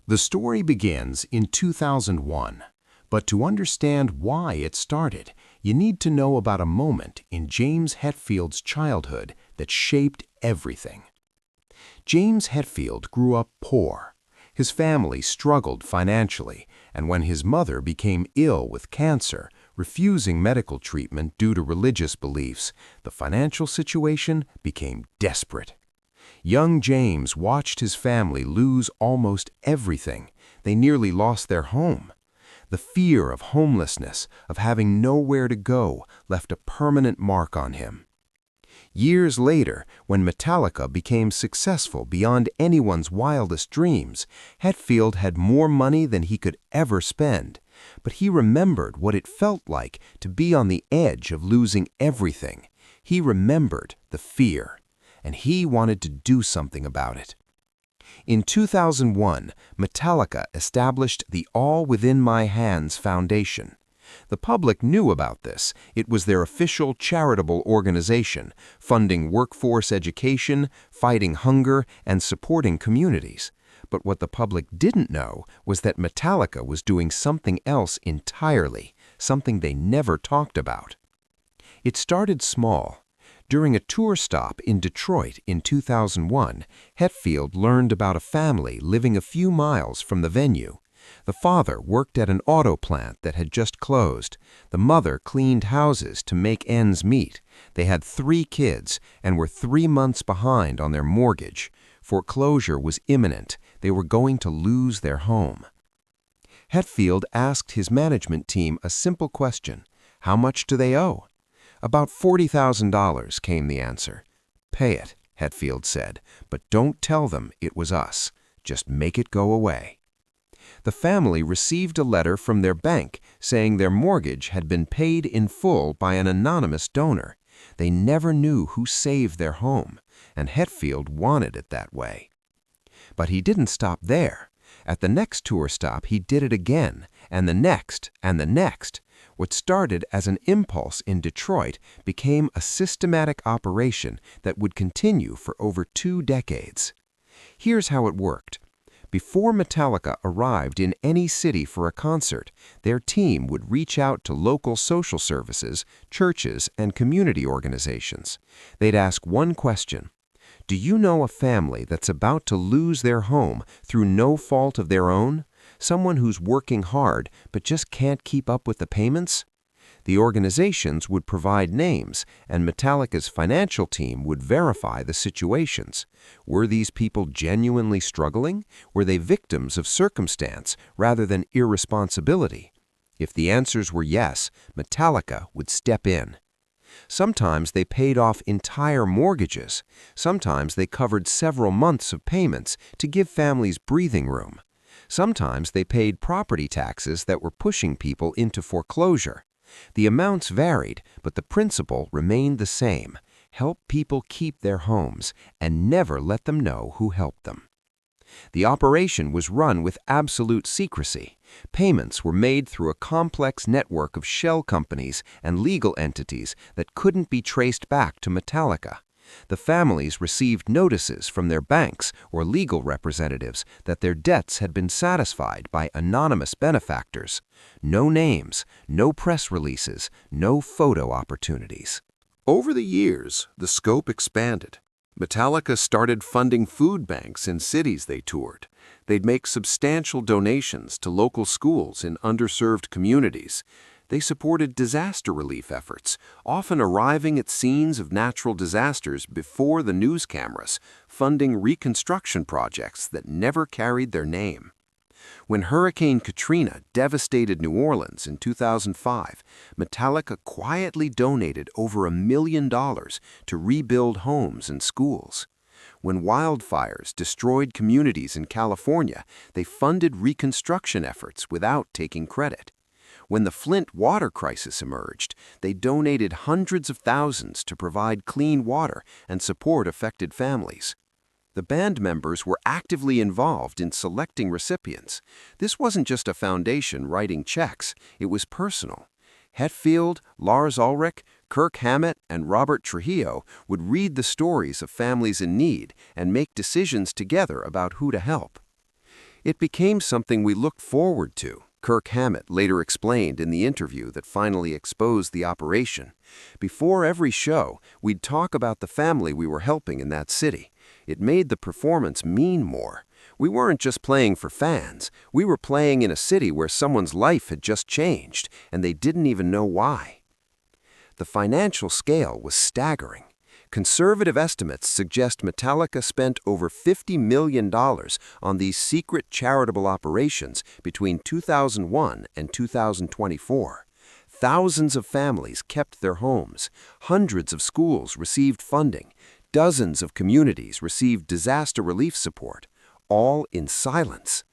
The story begins in 2001, but to understand why it started, you need to know about a moment in James Hetfield's childhood that shaped everything. James Hetfield grew up poor. His family struggled financially, and when his mother became ill with cancer, refusing medical treatment due to religious beliefs, the financial situation became desperate. Young James watched his family lose almost everything. They nearly lost their home. The fear of homelessness, of having nowhere to go, left a permanent mark on him. Years later, when Metallica became successful beyond anyone's wildest dreams, Hetfield had more money than he could ever spend. But he remembered what it felt like to be on the edge of losing everything. He remembered the fear, and he wanted to do something about it. In 2001, Metallica established the All Within My Hands Foundation. The public knew about this. It was their official charitable organization, funding workforce education, fighting hunger, and supporting communities. But what the public didn't know was that Metallica was doing something else entirely, something they never talked about. It started small. During a tour stop in Detroit in 2001, Hetfield learned about a family living a few miles from the venue. The father worked at an auto plant that had just closed. The mother cleaned houses to make ends meet. They had 3 kids and were 3 months behind on their mortgage. Foreclosure was imminent. They were going to lose their home. Hetfield asked his management team a simple question: how much do they owe? About $40,000, came the answer. Pay it, Hetfield said, but don't tell them it was us. Just make it go away. The family received a letter from their bank saying their mortgage had been paid in full by an anonymous donor. They never knew who saved their home, and Hetfield wanted it that way. But he didn't stop there. At the next tour stop, he did it again, and the next, and the next. What started as an impulse in Detroit became a systematic operation that would continue for over 2 decades. Here's how it worked. Before Metallica arrived in any city for a concert, their team would reach out to local social services, churches, and community organizations. They'd ask one question: do you know a family that's about to lose their home through no fault of their own? Someone who's working hard but just can't keep up with the payments? The organizations would provide names, and Metallica's financial team would verify the situations. Were these people genuinely struggling? Were they victims of circumstance rather than irresponsibility? If the answers were yes, Metallica would step in. Sometimes they paid off entire mortgages. Sometimes they covered several months of payments to give families breathing room. Sometimes they paid property taxes that were pushing people into foreclosure. The amounts varied, but the principle remained the same: help people keep their homes and never let them know who helped them. The operation was run with absolute secrecy. Payments were made through a complex network of shell companies and legal entities that couldn't be traced back to Metallica. The families received notices from their banks or legal representatives that their debts had been satisfied by anonymous benefactors. No names, no press releases, no photo opportunities. Over the years, the scope expanded. Metallica started funding food banks in cities they toured. They'd make substantial donations to local schools in underserved communities. They supported disaster relief efforts, often arriving at scenes of natural disasters before the news cameras, funding reconstruction projects that never carried their name. When Hurricane Katrina devastated New Orleans in 2005, Metallica quietly donated over $1 million to rebuild homes and schools. When wildfires destroyed communities in California, they funded reconstruction efforts without taking credit. When the Flint water crisis emerged, they donated hundreds of thousands to provide clean water and support affected families. The band members were actively involved in selecting recipients. This wasn't just a foundation writing checks, it was personal. Hetfield, Lars Ulrich, Kirk Hammett, and Robert Trujillo would read the stories of families in need and make decisions together about who to help. It became something we looked forward to. Kirk Hammett later explained in the interview that finally exposed the operation. Before every show, we'd talk about the family we were helping in that city. It made the performance mean more. We weren't just playing for fans. We were playing in a city where someone's life had just changed, and they didn't even know why. The financial scale was staggering. Conservative estimates suggest Metallica spent over $50 million on these secret charitable operations between 2001 and 2024. Thousands of families kept their homes. Hundreds of schools received funding. Dozens of communities received disaster relief support, all in silence.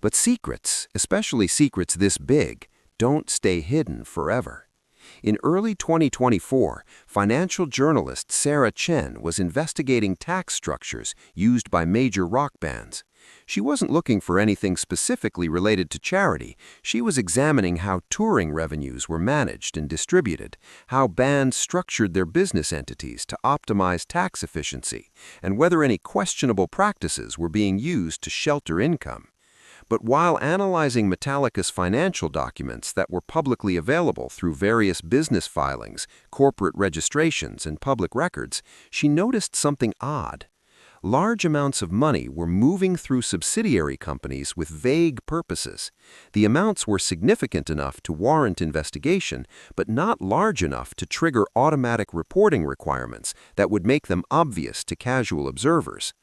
But secrets, especially secrets this big, don't stay hidden forever. In early 2024, financial journalist Sarah Chen was investigating tax structures used by major rock bands. She wasn't looking for anything specifically related to charity. She was examining how touring revenues were managed and distributed, how bands structured their business entities to optimize tax efficiency, and whether any questionable practices were being used to shelter income. But while analyzing Metallica's financial documents that were publicly available through various business filings, corporate registrations, and public records, she noticed something odd. Large amounts of money were moving through subsidiary companies with vague purposes. The amounts were significant enough to warrant investigation, but not large enough to trigger automatic reporting requirements that would make them obvious to casual observers.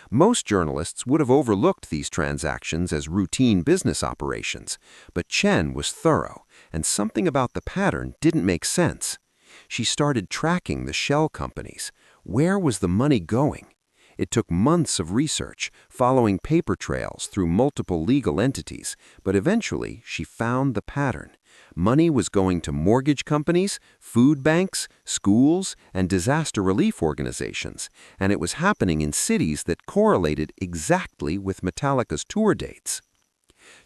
Most journalists would have overlooked these transactions as routine business operations, but Chen was thorough, and something about the pattern didn't make sense. She started tracking the shell companies. Where was the money going? It took months of research, following paper trails through multiple legal entities, but eventually she found the pattern. Money was going to mortgage companies, food banks, schools, and disaster relief organizations, and it was happening in cities that correlated exactly with Metallica's tour dates.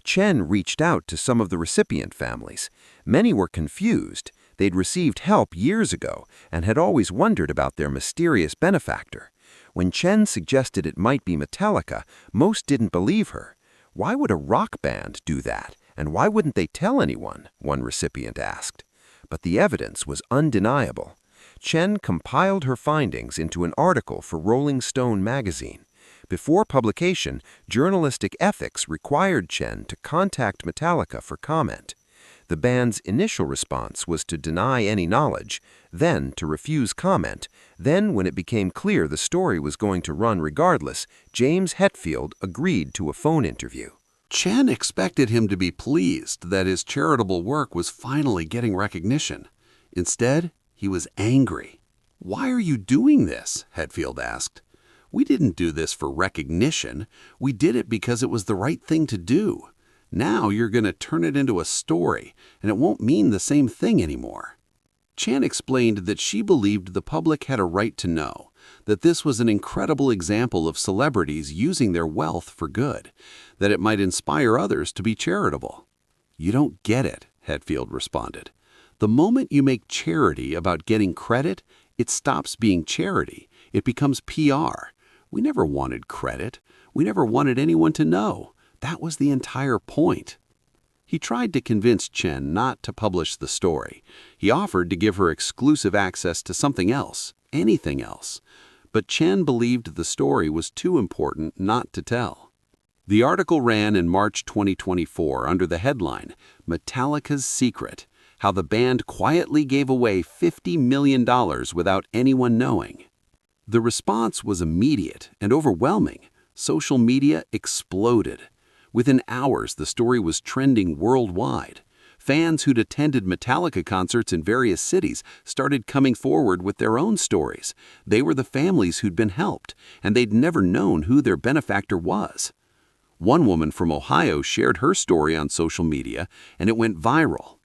Chen reached out to some of the recipient families. Many were confused. They'd received help years ago and had always wondered about their mysterious benefactor. When Chen suggested it might be Metallica, most didn't believe her. Why would a rock band do that? And why wouldn't they tell anyone? One recipient asked. But the evidence was undeniable. Chen compiled her findings into an article for Rolling Stone magazine. Before publication, journalistic ethics required Chen to contact Metallica for comment. The band's initial response was to deny any knowledge, then to refuse comment. Then, when it became clear the story was going to run regardless, James Hetfield agreed to a phone interview. Chen expected him to be pleased that his charitable work was finally getting recognition. Instead, he was angry. "Why are you doing this?" Hetfield asked. "We didn't do this for recognition. We did it because it was the right thing to do. Now you're going to turn it into a story, and it won't mean the same thing anymore." Chen explained that she believed the public had a right to know, that this was an incredible example of celebrities using their wealth for good, that it might inspire others to be charitable. "You don't get it," Hetfield responded. "The moment you make charity about getting credit, it stops being charity. It becomes PR. We never wanted credit. We never wanted anyone to know. That was the entire point." He tried to convince Chen not to publish the story. He offered to give her exclusive access to something else, anything else. But Chen believed the story was too important not to tell. The article ran in March 2024 under the headline, "Metallica's Secret: How the Band Quietly Gave Away $50 million Without Anyone Knowing." The response was immediate and overwhelming. Social media exploded. Within hours, the story was trending worldwide. Fans who'd attended Metallica concerts in various cities started coming forward with their own stories. They were the families who'd been helped, and they'd never known who their benefactor was. One woman from Ohio shared her story on social media, and it went viral.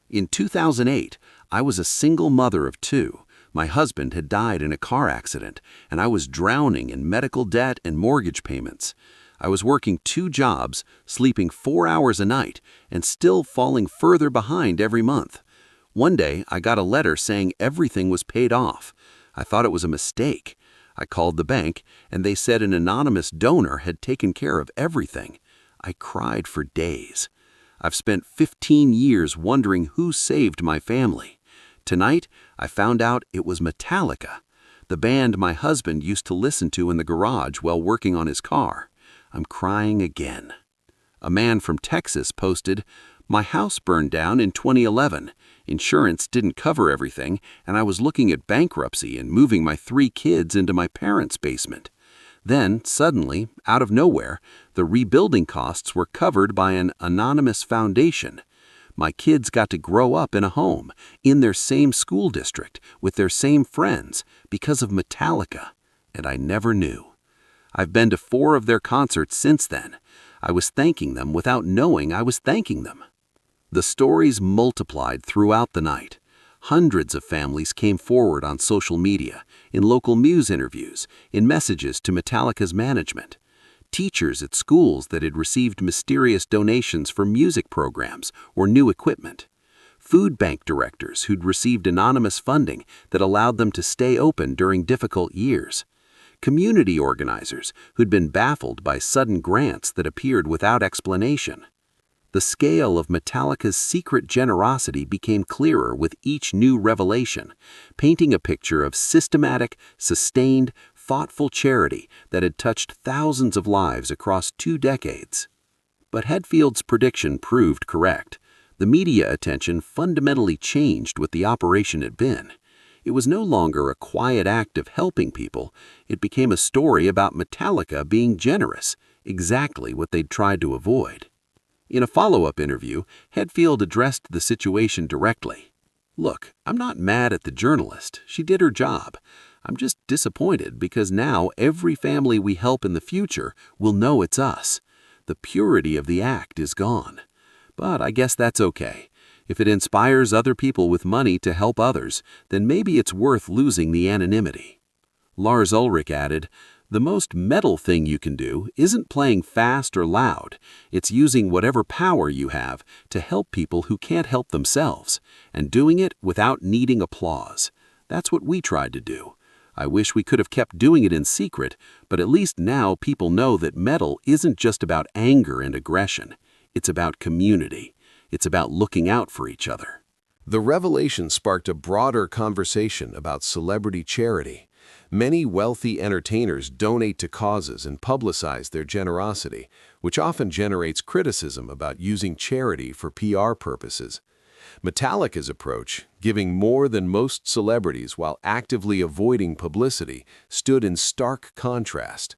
"In 2008, I was a single mother of two. My husband had died in a car accident, and I was drowning in medical debt and mortgage payments. I was working 2 jobs, sleeping 4 hours a night, and still falling further behind every month. One day, I got a letter saying everything was paid off. I thought it was a mistake. I called the bank, and they said an anonymous donor had taken care of everything. I cried for days. I've spent 15 years wondering who saved my family. Tonight, I found out it was Metallica, the band my husband used to listen to in the garage while working on his car. I'm crying again. A man from Texas posted, "My house burned down in 2011. Insurance didn't cover everything, and I was looking at bankruptcy and moving my 3 kids into my parents' basement. Then, suddenly, out of nowhere, the rebuilding costs were covered by an anonymous foundation. My kids got to grow up in a home, in their same school district, with their same friends, because of Metallica, and I never knew. I've been to 4 of their concerts since then. I was thanking them without knowing I was thanking them." The stories multiplied throughout the night. Hundreds of families came forward on social media, in local news interviews, in messages to Metallica's management. Teachers at schools that had received mysterious donations for music programs or new equipment. Food bank directors who'd received anonymous funding that allowed them to stay open during difficult years. Community organizers who'd been baffled by sudden grants that appeared without explanation. The scale of Metallica's secret generosity became clearer with each new revelation, painting a picture of systematic, sustained, thoughtful charity that had touched thousands of lives across 2 decades. But Hetfield's prediction proved correct. The media attention fundamentally changed what the operation had been. It was no longer a quiet act of helping people. It became a story about Metallica being generous, exactly what they'd tried to avoid. In a follow-up interview, Hetfield addressed the situation directly. "Look, I'm not mad at the journalist. She did her job. I'm just disappointed because now every family we help in the future will know it's us. The purity of the act is gone. But I guess that's okay. If it inspires other people with money to help others, then maybe it's worth losing the anonymity." Lars Ulrich added, "The most metal thing you can do isn't playing fast or loud. It's using whatever power you have to help people who can't help themselves, and doing it without needing applause. That's what we tried to do. I wish we could have kept doing it in secret, but at least now people know that metal isn't just about anger and aggression. It's about community. It's about looking out for each other." The revelation sparked a broader conversation about celebrity charity. Many wealthy entertainers donate to causes and publicize their generosity, which often generates criticism about using charity for PR purposes. Metallica's approach, giving more than most celebrities while actively avoiding publicity, stood in stark contrast.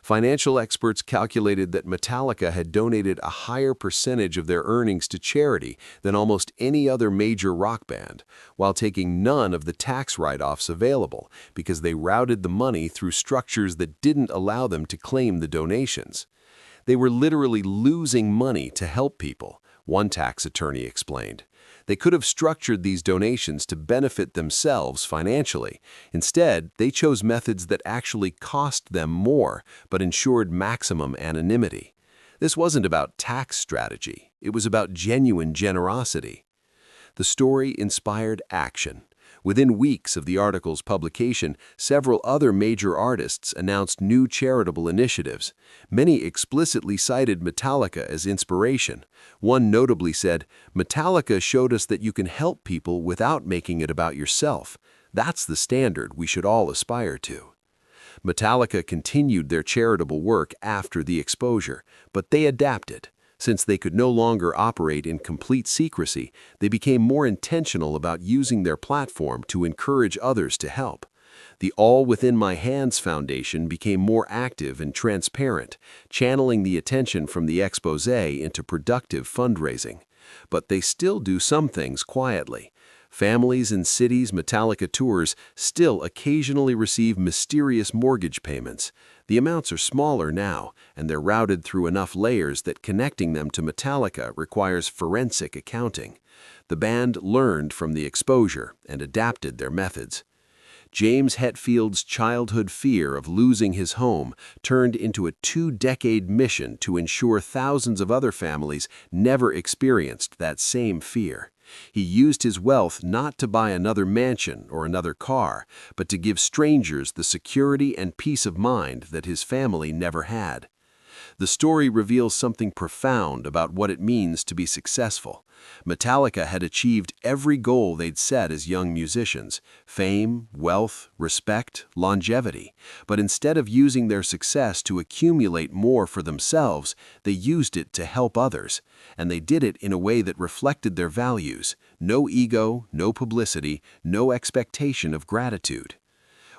Financial experts calculated that Metallica had donated a higher percentage of their earnings to charity than almost any other major rock band, while taking none of the tax write-offs available because they routed the money through structures that didn't allow them to claim the donations. They were literally losing money to help people, one tax attorney explained. They could have structured these donations to benefit themselves financially. Instead, they chose methods that actually cost them more, but ensured maximum anonymity. This wasn't about tax strategy. It was about genuine generosity. The story inspired action. Within weeks of the article's publication, several other major artists announced new charitable initiatives. Many explicitly cited Metallica as inspiration. One notably said, "Metallica showed us that you can help people without making it about yourself. That's the standard we should all aspire to." Metallica continued their charitable work after the exposure, but they adapted. Since they could no longer operate in complete secrecy, they became more intentional about using their platform to encourage others to help. The All Within My Hands Foundation became more active and transparent, channeling the attention from the expose into productive fundraising. But they still do some things quietly. Families in cities Metallica tours still occasionally receive mysterious mortgage payments. The amounts are smaller now, and they're routed through enough layers that connecting them to Metallica requires forensic accounting. The band learned from the exposure and adapted their methods. James Hetfield's childhood fear of losing his home turned into a 2-decade mission to ensure thousands of other families never experienced that same fear. He used his wealth not to buy another mansion or another car, but to give strangers the security and peace of mind that his family never had. The story reveals something profound about what it means to be successful. Metallica had achieved every goal they'd set as young musicians: fame, wealth, respect, longevity. But instead of using their success to accumulate more for themselves, they used it to help others. And they did it in a way that reflected their values: no ego, no publicity, no expectation of gratitude.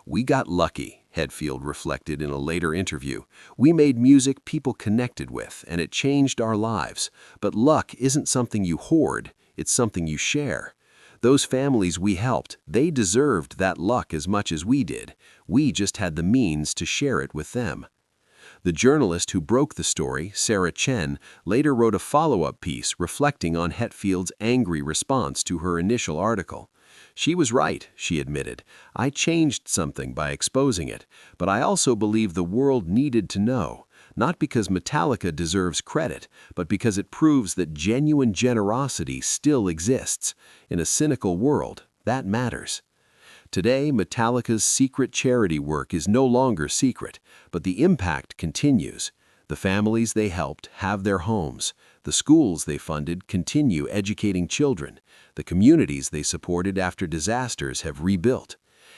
"We got lucky," Hetfield reflected in a later interview. "We made music people connected with, and it changed our lives. But luck isn't something you hoard, it's something you share. Those families we helped, they deserved that luck as much as we did. We just had the means to share it with them." The journalist who broke the story, Sarah Chen, later wrote a follow-up piece reflecting on Hetfield's angry response to her initial article. "She was right," she admitted. "I changed something by exposing it, but I also believe the world needed to know, not because Metallica deserves credit, but because it proves that genuine generosity still exists. In a cynical world, that matters." Today, Metallica's secret charity work is no longer secret, but the impact continues. The families they helped have their homes. The schools they funded continue educating children. The communities they supported after disasters have rebuilt.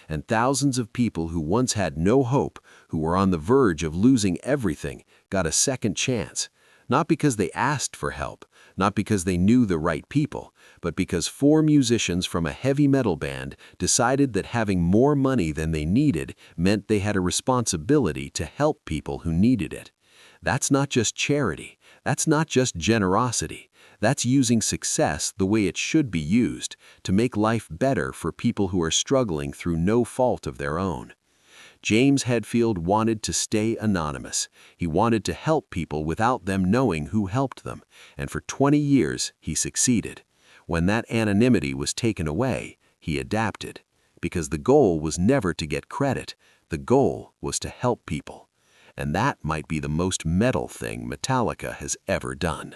And thousands of people who once had no hope, who were on the verge of losing everything, got a second chance. Not because they asked for help, not because they knew the right people, but because 4 musicians from a heavy metal band decided that having more money than they needed meant they had a responsibility to help people who needed it. That's not just charity. That's not just generosity. That's using success the way it should be used, to make life better for people who are struggling through no fault of their own. James Hetfield wanted to stay anonymous. He wanted to help people without them knowing who helped them, and for 20 years he succeeded. When that anonymity was taken away, he adapted, because the goal was never to get credit. The goal was to help people. And that might be the most metal thing Metallica has ever done.